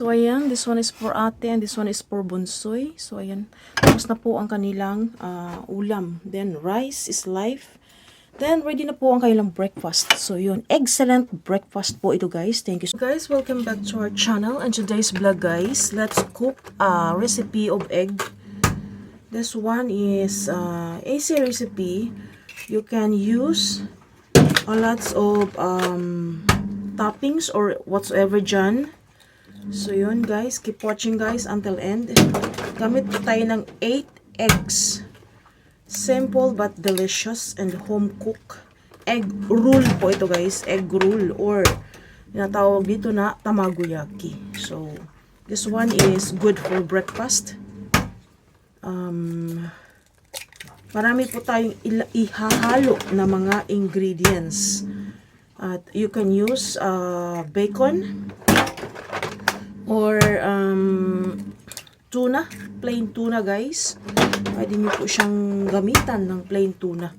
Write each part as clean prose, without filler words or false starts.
So, ayan, this one is for ate and this one is for bunsoy. So, ayan, tapos na po ang kanilang ulam. Then, rice is life. Then, ready na po ang kanilang breakfast. So, yun, excellent breakfast po ito, guys. Thank you. So, guys, welcome back to our channel. And today's vlog, guys, let's cook a recipe of egg. This one is easy recipe. You can use lots of toppings or whatsoever dyan. So yun guys, keep watching guys until end. Gamit po tayo ng 8 eggs. Simple but delicious and home cook egg roll po ito guys, egg roll or tinatawag dito na tamagoyaki. So this one is good for breakfast. Marami po tayong ihahalo na mga ingredients. At you can use bacon or tuna, plain tuna guys. Pwede nyo po siyang gamitan ng plain tuna.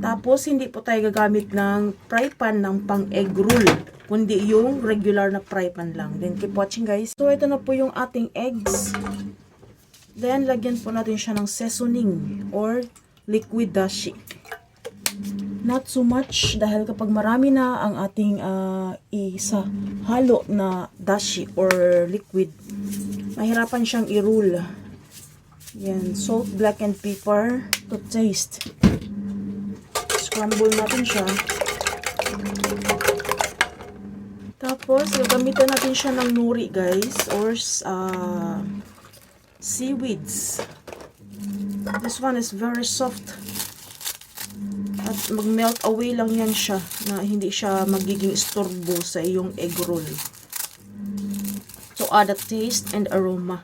Tapos hindi po tayo gagamit ng fry pan ng pang egg roll, kundi yung regular na fry pan lang. Then keep watching guys. So ito na po yung ating eggs. Then lagyan po natin siya ng seasoning or liquid dashi. Not so much dahil kapag marami na ang ating isa halo na dashi or liquid, mahirapan siyang i-roll. Yan, salt, black and pepper to taste. Scramble natin siya. Tapos, gagamitan natin siya ng nori guys or seaweeds. This one is very soft. At mag-melt away lang yan siya na hindi siya magiging istorbo sa iyong egg roll. So, add a taste and aroma.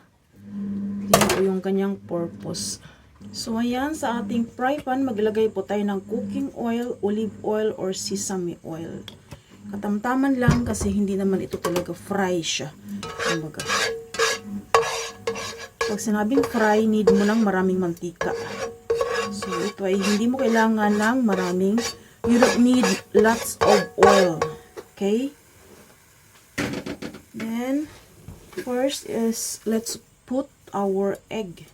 Yan po yung kanyang purpose. So, ayan, sa ating fry pan, maglagay po tayo ng cooking oil, olive oil, or sesame oil. Katamtaman lang kasi hindi naman ito talaga fry siya. Kumbaga. Pag sinabing fry, need mo lang maraming mantika. So, ito ay hindi mo kailangan ng maraming, you don't need lots of oil. Okay? Then, first is, let's put our egg.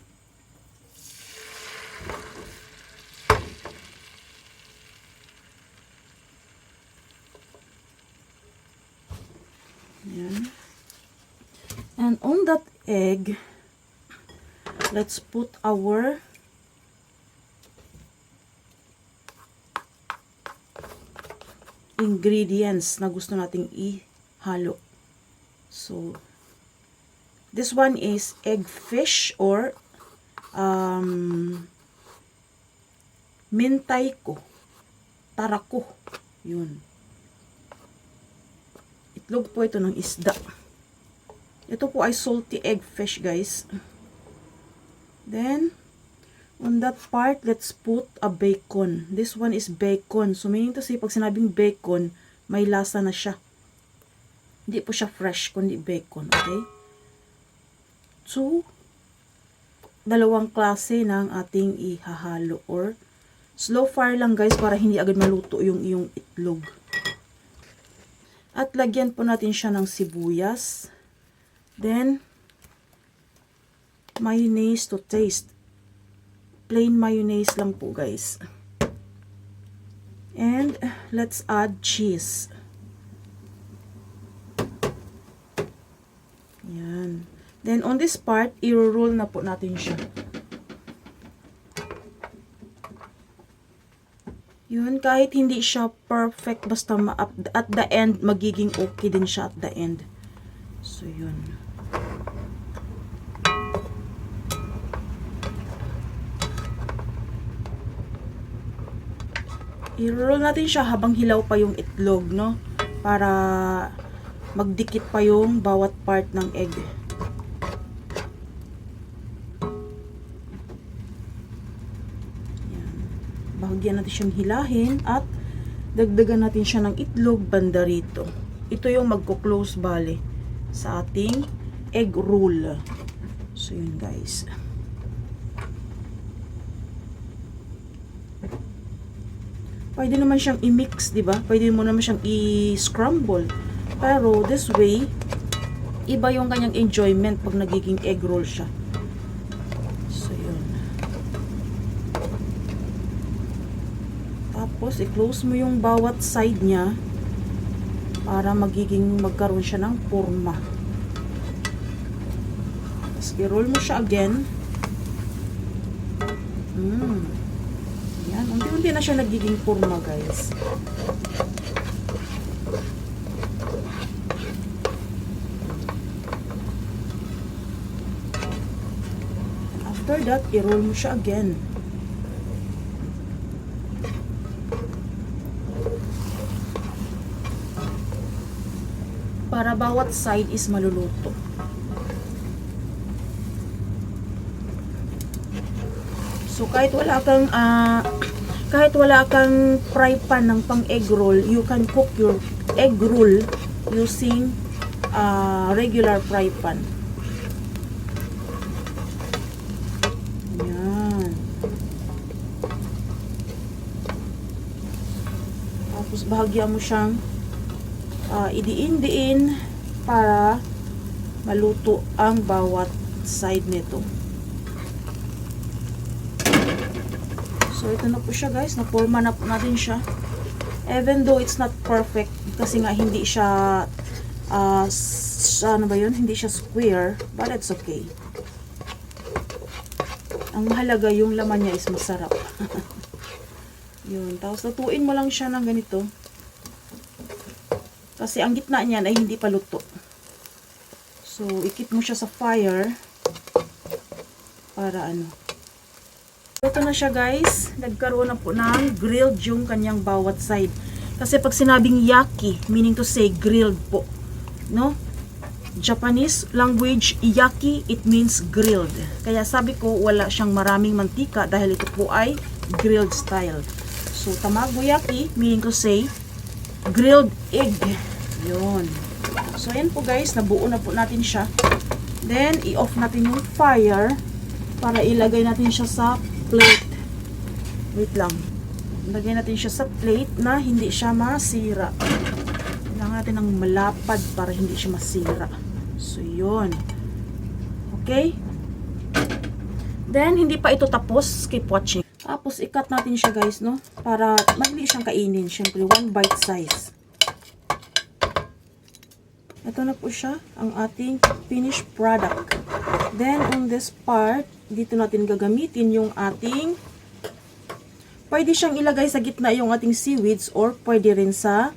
Yan. And on that egg, let's put our ingredients na gusto nating ihalo. So, this one is egg fish or mintay ko, tarako. Yun. Itlog po ito ng isda. Ito po ay salty egg fish guys. Then, on that part, let's put a bacon. This one is bacon. So, meaning to say, pag sinabing bacon, may lasa na siya. Hindi po siya fresh, kundi bacon. Okay? So, dalawang klase ng ating ihahalo. Or, slow fire lang guys, para hindi agad maluto yung iyong itlog. At lagyan po natin siya ng sibuyas. Then, mayonnaise to taste. Plain mayonnaise lang po guys. And let's add cheese. Yan. Then on this part, i-roll na po natin siya. Yun, kahit hindi siya perfect, basta at the end, magiging okay din siya at the end. So yun. I-roll natin siya habang hilaw pa yung itlog, no? Para magdikit pa yung bawat part ng egg. Yan. Bahagyan natin siyang hilahin at dagdagan natin siya ng itlog banda rito. Ito yung magko-close bale sa ating egg roll. So yun guys. Pwede naman siyang i-mix, di ba? Pwede mo naman siyang i-scramble. Pero this way, iba yung kanyang enjoyment pag nagiging egg roll siya. So, yun. Tapos, i-close mo yung bawat side niya para magkaroon siya ng forma. Tapos, i-roll mo siya again. Yan. Unti-unti na siya nagiging forma, guys. After that, i-roll mo siya again. Para bawat side is maluluto. So kahit wala kang fry pan ng pang egg roll, you can cook your egg roll using regular fry pan. Yan. Tapos bahagyan mo siyang idiin-diin para maluto ang bawat side nito. So, ito na po siya, guys. Naporma na po natin siya. Even though it's not perfect, kasi nga hindi siya, ano ba yun? Hindi siya square, but it's okay. Ang mahalaga, yung laman niya is masarap. Yun. Tapos, lutuin mo lang siya ng ganito. Kasi ang gitna niyan ay hindi pa luto. So, ikip mo siya sa fire para ano. Ito na siya, guys. Nagkaroon na po ng grilled yung kanyang bawat side. Kasi pag sinabing yaki, meaning to say grilled po. No? Japanese language, yaki, it means grilled. Kaya sabi ko, wala siyang maraming mantika dahil ito po ay grilled style. So, tamago yaki, meaning to say grilled egg. Yun. So, ayan po, guys. Nabuo na po natin siya. Then, i-off natin yung fire para ilagay natin siya sa plate. Wait lang. Ilagay natin siya sa plate na hindi siya masira. Kailangan natin ng malapad para hindi siya masira. So, yun. Okay? Then, hindi pa ito tapos. Keep watching. Tapos, i-cut natin siya, guys, no? Para madali siyang kainin. Siyempre, 1 bite size. Ito na po siya, ang ating finished product. Then, on this part, dito natin gagamitin yung ating, pwede siyang ilagay sa gitna yung ating seaweeds or pwede rin sa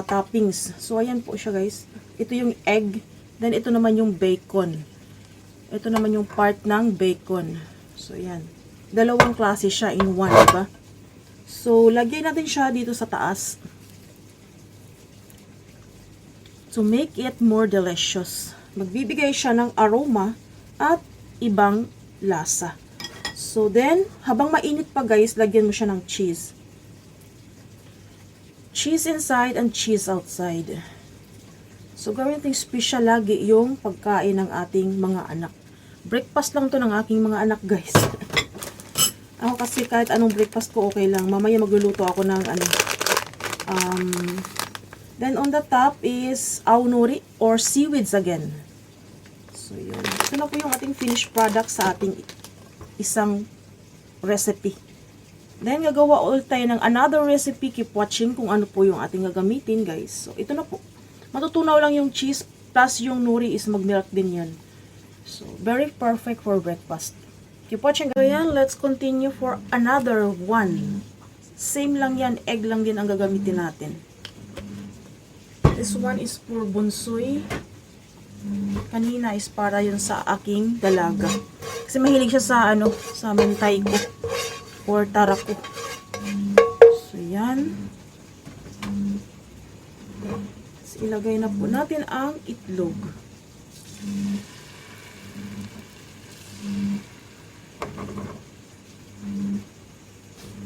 toppings. So, ayan po siya, guys. Ito yung egg. Then, ito naman yung bacon. Ito naman yung part ng bacon. So, ayan. Dalawang klase siya in one, diba? So, lagyan natin siya dito sa taas. To make it more delicious. Magbibigay siya ng aroma at ibang lasa. So then, habang mainit pa, guys, lagyan mo siya ng cheese. Cheese inside and cheese outside. So gawin natin special lagi yung pagkain ng ating mga anak. Breakfast lang to ng aking mga anak, guys. Ako kasi kahit anong breakfast ko okay lang. Mamaya magluluto ako ng ano. Then on the top is aonori or seaweeds again. So, yun. Ito na po yung ating finished product sa ating isang recipe. Then, gagawa ulit tayo ng another recipe. Keep watching kung ano po yung ating gagamitin, guys. So, ito na po. Matutunaw lang yung cheese plus yung nori is mag-melt din yan. So, very perfect for breakfast. Keep watching. So, yan. Let's continue for another one. Same lang yan. Egg lang din ang gagamitin natin. This one is for bonsoy. Kanina is para yun sa aking dalaga. Kasi mahilig siya sa ano, sa mentay ko or tarako. So yan. So, ilagay na po natin ang itlog.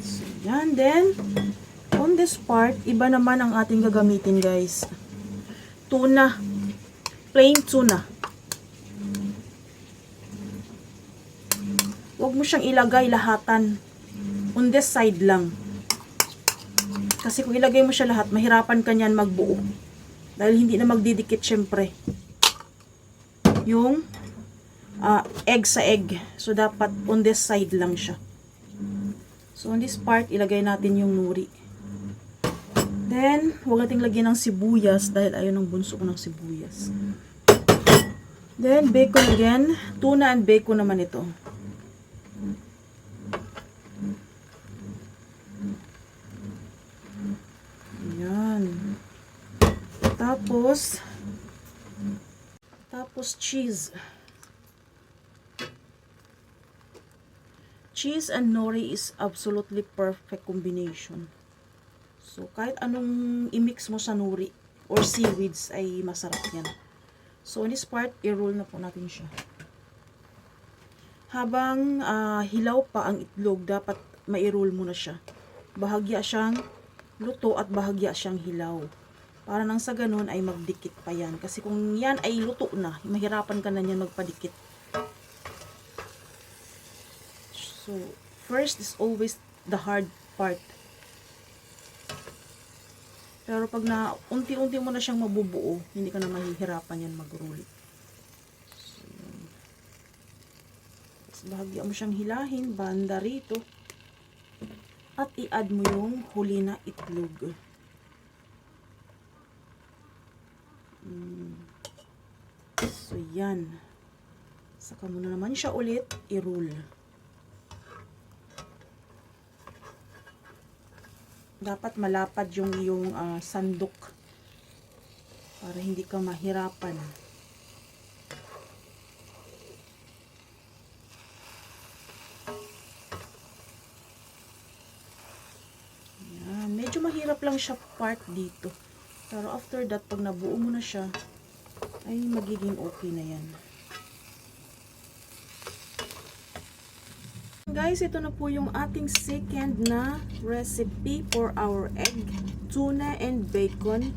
So yan. Then on this part, iba naman ang ating gagamitin, guys. Tuna. Plain tuna. Huwag mo siyang ilagay lahatan. On this side lang. Kasi kung ilagay mo siya lahat, mahirapan ka niyan magbuo. Dahil hindi na magdidikit syempre. yung egg sa egg. So, dapat on this side lang siya. So, on this part, ilagay natin yung nuri. Then, huwag nating lagyan ng sibuyas dahil ayaw ng bunso ko ng sibuyas. Then, bacon again. Tuna and bacon naman ito. Ayan. Tapos cheese. Cheese and nori is absolutely perfect combination. So, kahit anong i-mix mo sa nori or seaweeds ay masarap yan. So, in this part, i-roll na po natin siya. Habang hilaw pa ang itlog, dapat ma-roll mo na siya. Bahagya siyang luto at bahagya siyang hilaw. Para nang sa ganun ay magdikit pa yan. Kasi kung yan ay luto na, mahirapan ka na yan magpadikit. So, first is always the hard part. Pero pag na unti-unti mo na siyang mabubuo, hindi ka na mahihirapan yan mag-roll. So, tapos bahagya mo siyang hilahin, banda rito. At i-add mo yung huli na itlog. So, yan. Saka mo na naman siya ulit i-roll. Dapat malapad yung iyong sandok para hindi ka mahirapan. Yan. Medyo mahirap lang siya part dito. Pero after that, pag nabuo mo na siya, ay magiging okay na yan. Guys, ito na po yung ating second na recipe for our egg, tuna and bacon.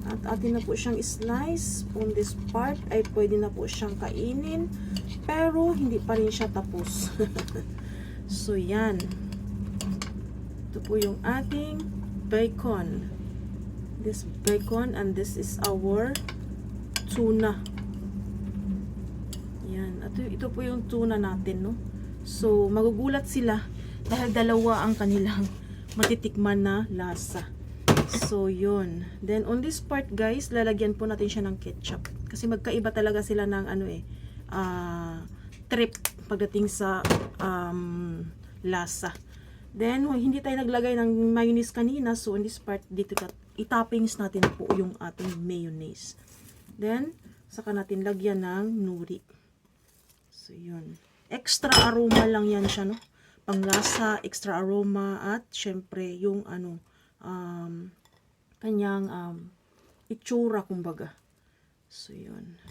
At atin na po siyang slice. On this part ay pwede na po siyang kainin, pero hindi pa rin siya tapos. So, yan. Ito po yung ating bacon. This bacon and this is our tuna. Yan. At ito po yung tuna natin, no? So, magugulat sila dahil dalawa ang kanilang matitikman na lasa. So, yun. Then, on this part, guys, lalagyan po natin siya ng ketchup. Kasi magkaiba talaga sila ng trip pagdating sa lasa. Then, hindi tayo naglagay ng mayonnaise kanina. So, on this part, dito itoppings natin po yung ating mayonnaise. Then, saka natin lagyan ng nuri. So, yun. Extra aroma lang yan siya, no? Panglasa, extra aroma, at syempre, yung kanyang itsura, kumbaga. So, yun.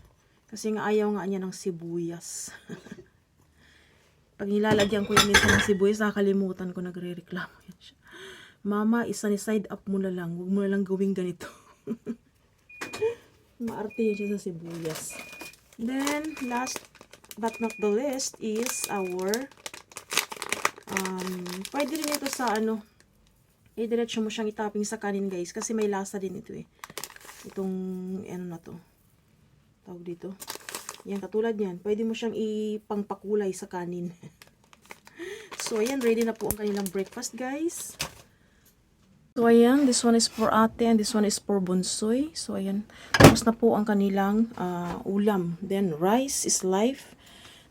Kasi nga ayaw nga niya ng sibuyas. Pag nilalagyan ko yung minsan ng sibuyas, nakakalimutan ko, nagre-reklamo yan siya. Mama, isa-side up mo na lang. Huwag mo na lang gawing ganito. Maarte yan siya sa sibuyas. Then, last but not the least is our pwede rin ito sa i-diretso mo siyang itopping sa kanin, guys, kasi may lasa din ito itong na to, tawag dito, yan, katulad yan, pwede mo siyang ipangpakulay sa kanin. So ayan, ready na po ang kanilang breakfast, guys. So ayan, this one is for ate and this one is for bunsoy. So ayan, tapos na po ang kanilang ulam. Then rice is life.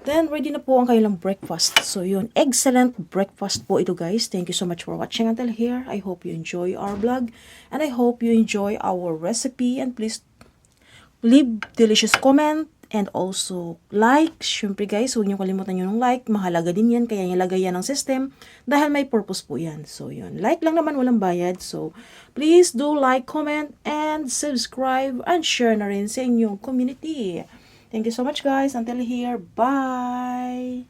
Then, ready na po ang kanilang breakfast. So, yun. Excellent breakfast po ito, guys. Thank you so much for watching until here. I hope you enjoy our vlog. And I hope you enjoy our recipe. And please, leave delicious comment. And also, like. Siyempre, guys, huwag niyo kalimutan yung like. Mahalaga din yan. Kaya nilagay yan ng system. Dahil may purpose po yan. So, yun. Like lang naman, walang bayad. So, please do like, comment, and subscribe. And share na rin sa inyong community. Thank you so much, guys. Until here, bye!